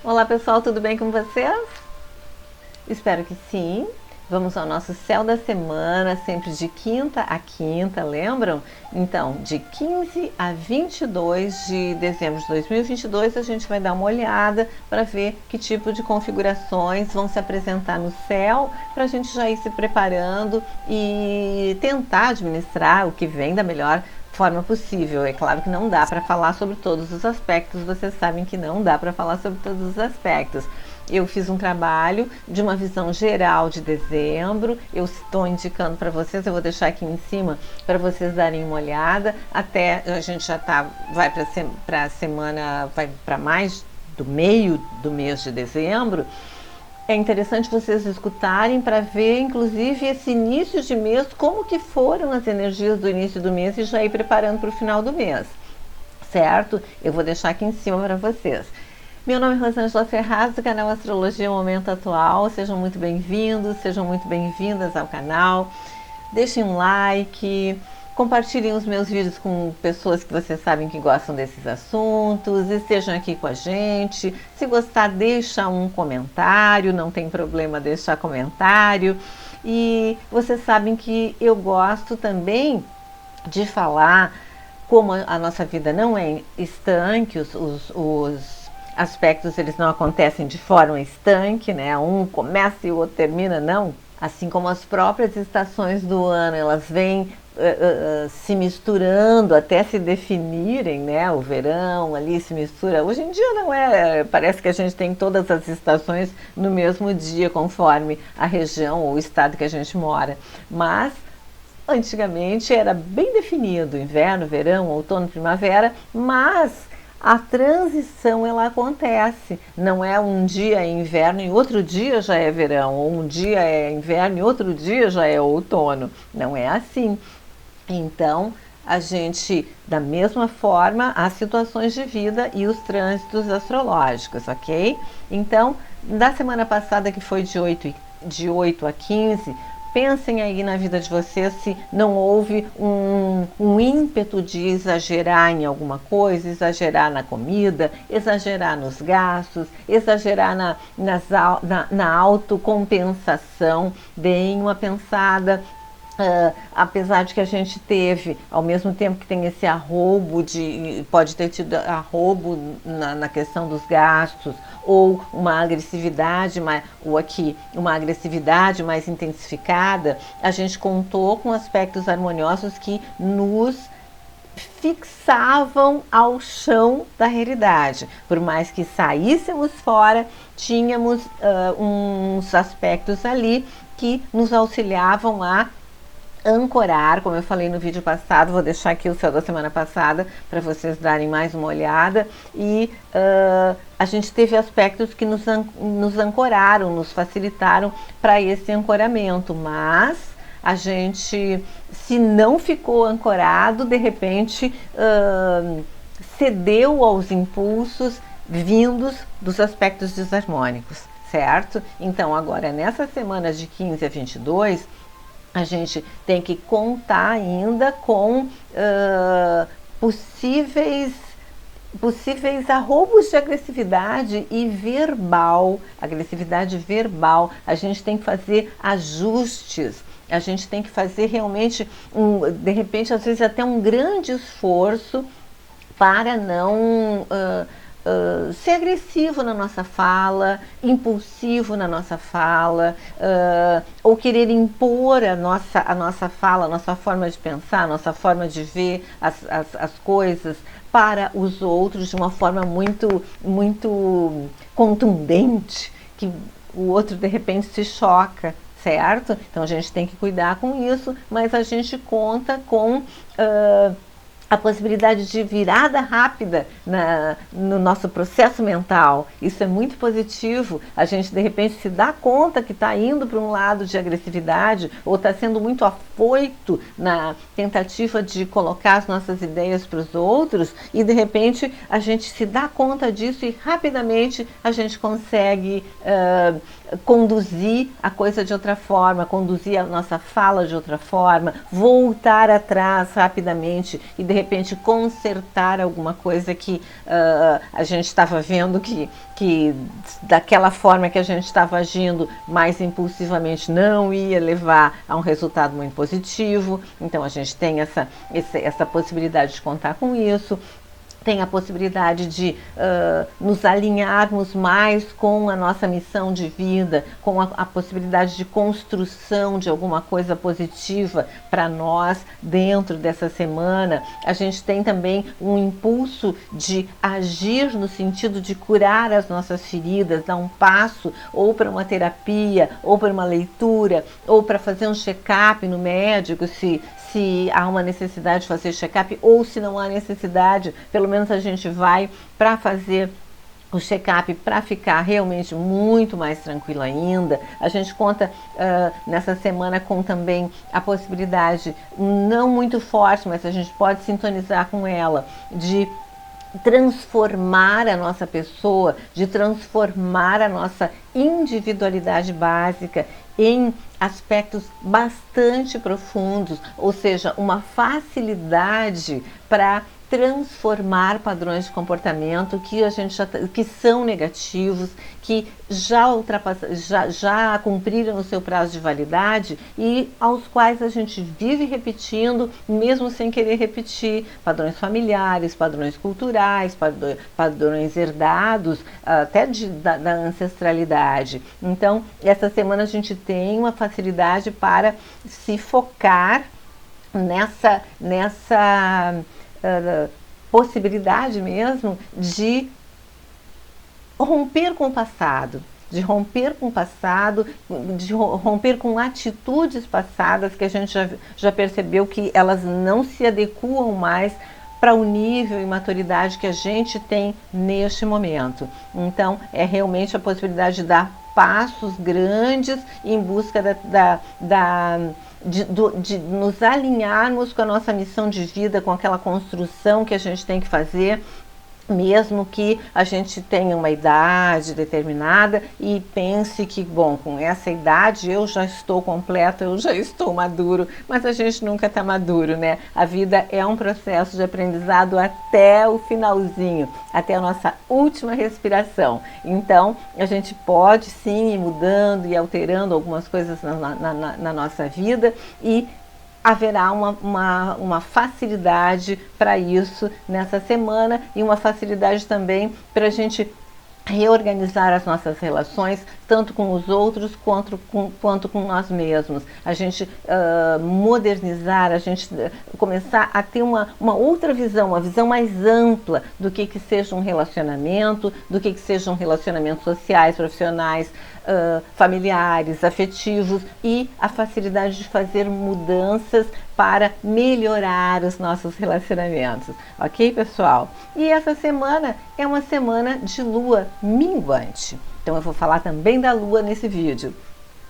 Olá pessoal, tudo bem com vocês? Espero que sim. Vamos ao nosso céu da semana, sempre de quinta a quinta, lembram? Então, de 15 a 22 de dezembro de 2022, a gente vai dar uma olhada para ver que tipo de configurações vão se apresentar no céu, para a gente já ir se preparando e tentar administrar o que vem da melhor forma possível. É claro que não dá para falar sobre todos os aspectos, vocês sabem que não dá para falar sobre todos os aspectos. Eu fiz um trabalho de uma visão geral de dezembro, eu estou indicando para vocês, eu vou deixar aqui em cima para vocês darem uma olhada, até a gente já vai para a semana, vai para mais do meio do mês de dezembro. É interessante vocês escutarem para ver, inclusive, esse início de mês, como que foram as energias do início do mês e já ir preparando para o final do mês, certo? Eu vou deixar aqui em cima para vocês. Meu nome é Rosângela Ferraz, do canal Astrologia Momento Atual. Sejam muito bem-vindos, sejam muito bem-vindas ao canal. Deixem um like, compartilhem os meus vídeos com pessoas que vocês sabem que gostam desses assuntos, estejam aqui com a gente. Se gostar, deixa um comentário, não tem problema deixar comentário. E vocês sabem que eu gosto também de falar como a nossa vida não é estanque, os aspectos eles não acontecem de forma estanque, né? Um começa e o outro termina, não. Assim como as próprias estações do ano, elas vêm se misturando até se definirem, né? O verão ali se mistura. Hoje em dia não é, parece que a gente tem todas as estações no mesmo dia, conforme a região ou o estado que a gente mora. Mas antigamente era bem definido, inverno, verão, outono, primavera, mas a transição ela acontece, não é um dia é inverno e outro dia já é verão, ou um dia é inverno e outro dia já é outono, não é assim. Então, a gente, da mesma forma, as situações de vida e os trânsitos astrológicos, ok? Então, da semana passada, que foi de 8 a 15, pensem aí na vida de vocês se não houve um ímpeto de exagerar em alguma coisa, exagerar na comida, exagerar nos gastos, exagerar na autocompensação. Deem uma pensada. Apesar de que a gente teve, ao mesmo tempo que tem esse arrobo, pode ter tido arrobo na questão dos gastos, ou uma agressividade, uma agressividade mais intensificada, a gente contou com aspectos harmoniosos que nos fixavam ao chão da realidade. Por mais que saíssemos fora, tínhamos uns aspectos ali que nos auxiliavam a ancorar, como eu falei no vídeo passado, vou deixar aqui o céu da semana passada para vocês darem mais uma olhada, e a gente teve aspectos que nos ancoraram, nos facilitaram para esse ancoramento, mas a gente, se não ficou ancorado, de repente cedeu aos impulsos vindos dos aspectos desarmônicos, certo? Então agora nessa semana de 15 a 22, a gente tem que contar ainda com possíveis arroubos de agressividade e agressividade verbal. A gente tem que fazer ajustes, a gente tem que fazer realmente, de repente, às vezes até um grande esforço para não ser agressivo na nossa fala, impulsivo na nossa fala, ou querer impor a nossa fala, a nossa forma de pensar, a nossa forma de ver as coisas para os outros de uma forma muito, muito contundente, que o outro de repente se choca, certo? Então a gente tem que cuidar com isso, mas a gente conta com a possibilidade de virada rápida no nosso processo mental. Isso é muito positivo. A gente, de repente, se dá conta que está indo para um lado de agressividade ou está sendo muito afoito na tentativa de colocar as nossas ideias para os outros, e, de repente, a gente se dá conta disso e, rapidamente, a gente consegue conduzir a coisa de outra forma, conduzir a nossa fala de outra forma, voltar atrás rapidamente e, de repente consertar alguma coisa que a gente estava vendo que daquela forma que a gente estava agindo mais impulsivamente não ia levar a um resultado muito positivo. Então a gente tem essa possibilidade de contar com isso. Tem a possibilidade de nos alinharmos mais com a nossa missão de vida, com a possibilidade de construção de alguma coisa positiva para nós dentro dessa semana. A gente tem também um impulso de agir no sentido de curar as nossas feridas, dar um passo ou para uma terapia, ou para uma leitura, ou para fazer um check-up no médico, se há uma necessidade de fazer check-up, ou se não há necessidade, pelo menos a gente vai para fazer o check-up para ficar realmente muito mais tranquilo ainda. A gente conta nessa semana com também a possibilidade, não muito forte, mas a gente pode sintonizar com ela, de transformar a nossa pessoa, de transformar a nossa individualidade básica em aspectos bastante profundos, ou seja, uma facilidade para transformar padrões de comportamento que são negativos, que já cumpriram o seu prazo de validade e aos quais a gente vive repetindo, mesmo sem querer repetir, padrões familiares, padrões culturais, padrões herdados, até da ancestralidade. Então, essa semana a gente tem uma facilidade para se focar nessa possibilidade mesmo de romper com o passado, de romper com atitudes passadas que a gente já percebeu que elas não se adequam mais para o nível e maturidade que a gente tem neste momento. Então, é realmente a possibilidade de dar passos grandes em busca de nos alinharmos com a nossa missão de vida, com aquela construção que a gente tem que fazer, mesmo que a gente tenha uma idade determinada e pense que, bom, com essa idade eu já estou completo, eu já estou maduro, mas a gente nunca está maduro, né? A vida é um processo de aprendizado até o finalzinho, até a nossa última respiração. Então, a gente pode sim ir mudando e alterando algumas coisas na nossa vida e haverá uma facilidade para isso nessa semana e uma facilidade também para a gente reorganizar as nossas relações, tanto com os outros quanto com nós mesmos. A gente modernizar, a gente começar a ter uma outra visão, uma visão mais ampla do que seja um relacionamento, do que sejam relacionamentos sociais, profissionais, familiares, afetivos, e a facilidade de fazer mudanças para melhorar os nossos relacionamentos, ok, pessoal? E essa semana é uma semana de lua minguante, então eu vou falar também da lua nesse vídeo.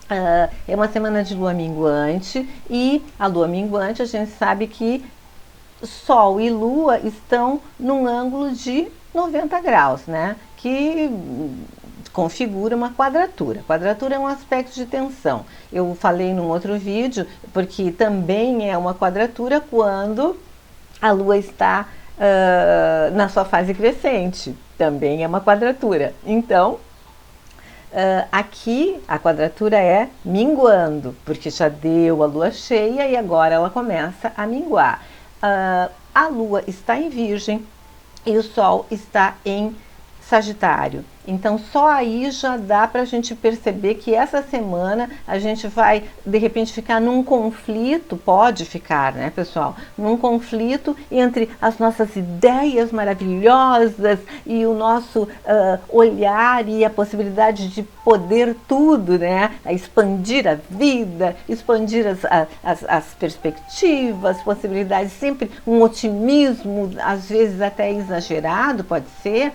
É uma semana de lua minguante, e a lua minguante a gente sabe que Sol e Lua estão num ângulo de 90 graus, né? Que configura uma quadratura. Quadratura é um aspecto de tensão. Eu falei num outro vídeo, porque também é uma quadratura quando a Lua está na sua fase crescente. Também é uma quadratura. Então, aqui a quadratura é minguando, porque já deu a Lua cheia e agora ela começa a minguar. A Lua está em Virgem e o Sol está em Sagitário. Então, só aí já dá para a gente perceber que essa semana a gente vai, de repente, ficar num conflito, pode ficar, né, pessoal? Num conflito entre as nossas ideias maravilhosas e o nosso olhar e a possibilidade de poder tudo, né? A expandir a vida, expandir as perspectivas, possibilidades, sempre um otimismo, às vezes até exagerado, pode ser.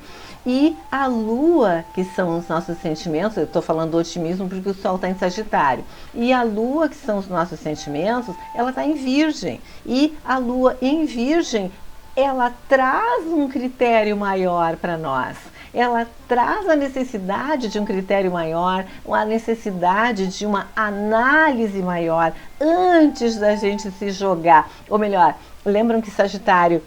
E a Lua, que são os nossos sentimentos, eu estou falando do otimismo porque o Sol está em Sagitário, e a Lua, que são os nossos sentimentos, ela está em Virgem. E a Lua em Virgem, ela traz um critério maior para nós. Ela traz a necessidade de um critério maior, a necessidade de uma análise maior antes da gente se jogar. Ou melhor, lembram que Sagitário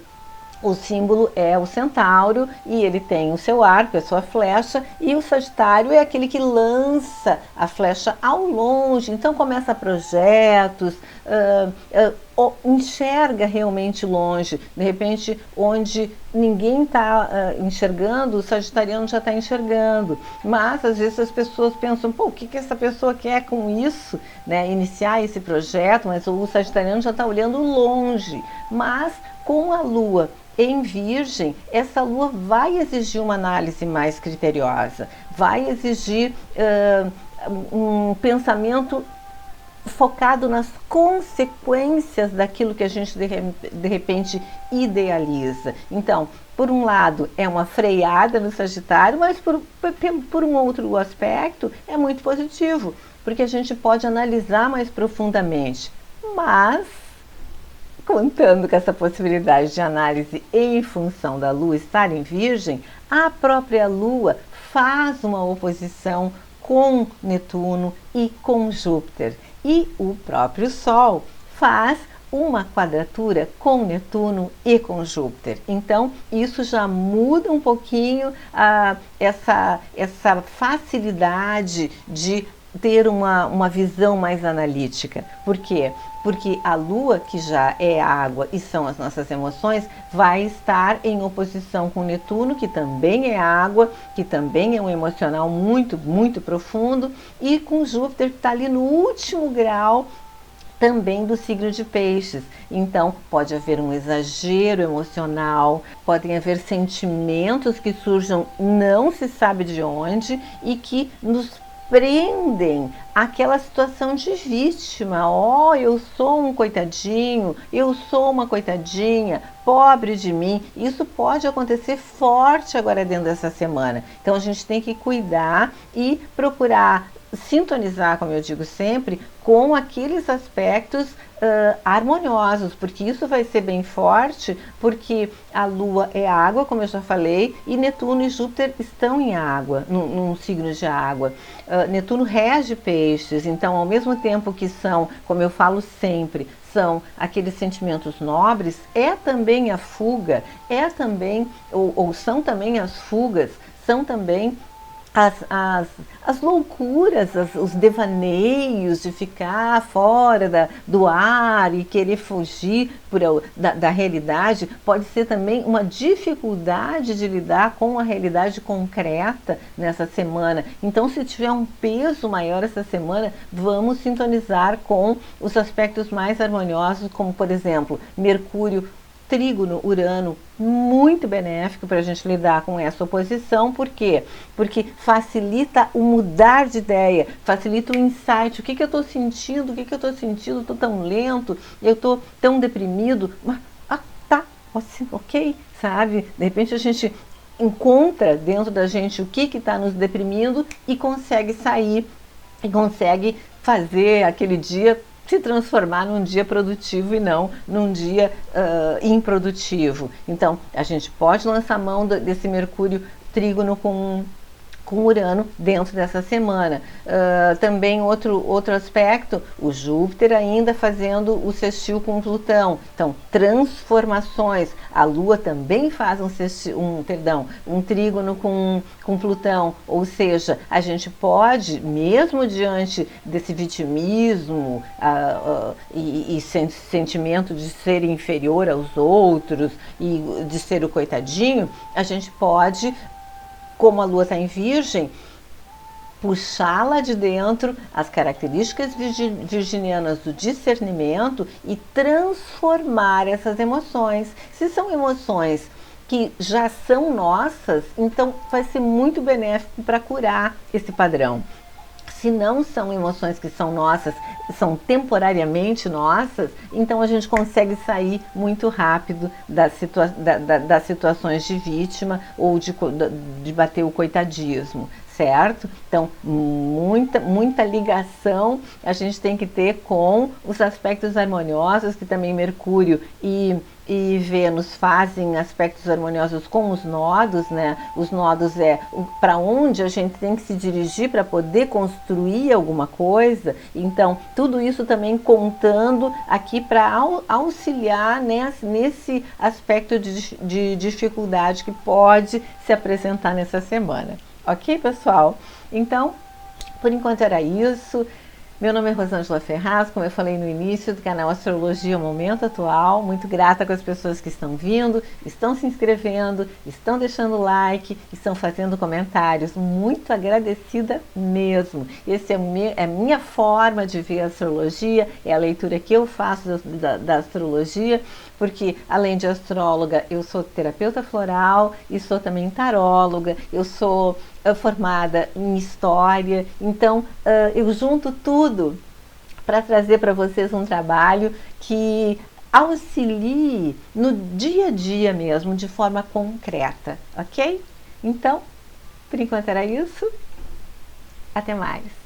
O símbolo é o centauro e ele tem o seu arco, a sua flecha, e o Sagitário é aquele que lança a flecha ao longe, então começa projetos, enxerga realmente longe, de repente onde ninguém está enxergando, o sagitariano já está enxergando, mas às vezes as pessoas pensam, pô, o que essa pessoa quer com isso, né? Iniciar esse projeto, mas o sagitariano já está olhando longe, mas com a Lua em Virgem, essa Lua vai exigir uma análise mais criteriosa, vai exigir um pensamento focado nas consequências daquilo que a gente de repente idealiza. Então, por um lado, é uma freada no Sagitário, mas por um outro aspecto é muito positivo, porque a gente pode analisar mais profundamente. Mas contando com essa possibilidade de análise em função da Lua estar em Virgem, a própria Lua faz uma oposição com Netuno e com Júpiter. E o próprio Sol faz uma quadratura com Netuno e com Júpiter. Então, isso já muda um pouquinho essa facilidade de ter uma visão mais analítica. Por quê? Porque a Lua, que já é água e são as nossas emoções, vai estar em oposição com Netuno, que também é água, que também é um emocional muito, muito profundo, e com Júpiter, que está ali no último grau também do signo de Peixes. Então, pode haver um exagero emocional, podem haver sentimentos que surjam não se sabe de onde e que nos prendem àquela situação de vítima. Oh, eu sou um coitadinho, eu sou uma coitadinha, pobre de mim. Isso pode acontecer forte agora dentro dessa semana. Então a gente tem que cuidar e procurar sintonizar, como eu digo sempre, com aqueles aspectos harmoniosos, porque isso vai ser bem forte, porque a Lua é água, como eu já falei, e Netuno e Júpiter estão em água, num signo de água. Netuno rege Peixes, então ao mesmo tempo que são, como eu falo sempre, são aqueles sentimentos nobres, é também a fuga, é também, ou são também as fugas, são também as loucuras, os devaneios de ficar fora do ar e querer fugir da realidade, pode ser também uma dificuldade de lidar com a realidade concreta nessa semana. Então, se tiver um peso maior essa semana, vamos sintonizar com os aspectos mais harmoniosos, como, por exemplo, Mercúrio, trígono, Urano, muito benéfico para a gente lidar com essa oposição. Por quê? Porque facilita o mudar de ideia, facilita o insight. O que eu estou sentindo? O que eu estou sentindo? Estou tão lento, eu estou tão deprimido. Tá, ok, sabe? De repente a gente encontra dentro da gente o que está nos deprimindo e consegue sair, e consegue fazer aquele dia se transformar num dia produtivo e não num dia improdutivo. Então, a gente pode lançar mão desse Mercúrio trígono com Urano dentro dessa semana. Também outro aspecto, o Júpiter ainda fazendo o sextil com Plutão. Então, transformações. A Lua também faz um trígono com Plutão. Ou seja, a gente pode, mesmo diante desse vitimismo e sentimento de ser inferior aos outros e de ser o coitadinho, a gente pode, como a Lua está em Virgem, puxá-la de dentro as características virginianas do discernimento e transformar essas emoções. Se são emoções que já são nossas, então vai ser muito benéfico para curar esse padrão. Se não são emoções que são nossas, são temporariamente nossas, então a gente consegue sair muito rápido das situações de vítima ou de bater o coitadismo, certo? Então, muita ligação a gente tem que ter com os aspectos harmoniosos que também Mercúrio e e Vênus fazem aspectos harmoniosos com os nodos, né? Os nodos é para onde a gente tem que se dirigir para poder construir alguma coisa. Então, tudo isso também contando aqui para auxiliar nesse aspecto de dificuldade que pode se apresentar nessa semana. Ok, pessoal? Então, por enquanto era isso. Meu nome é Rosângela Ferraz, como eu falei no início do canal Astrologia Momento Atual. Muito grata com as pessoas que estão vindo, estão se inscrevendo, estão deixando like, estão fazendo comentários. Muito agradecida mesmo. Essa é a minha forma de ver a astrologia, é a leitura que eu faço da astrologia, porque além de astróloga, eu sou terapeuta floral e sou também taróloga, eu sou formada em história, então eu junto tudo para trazer para vocês um trabalho que auxilie no dia a dia mesmo, de forma concreta, ok? Então, por enquanto era isso, até mais.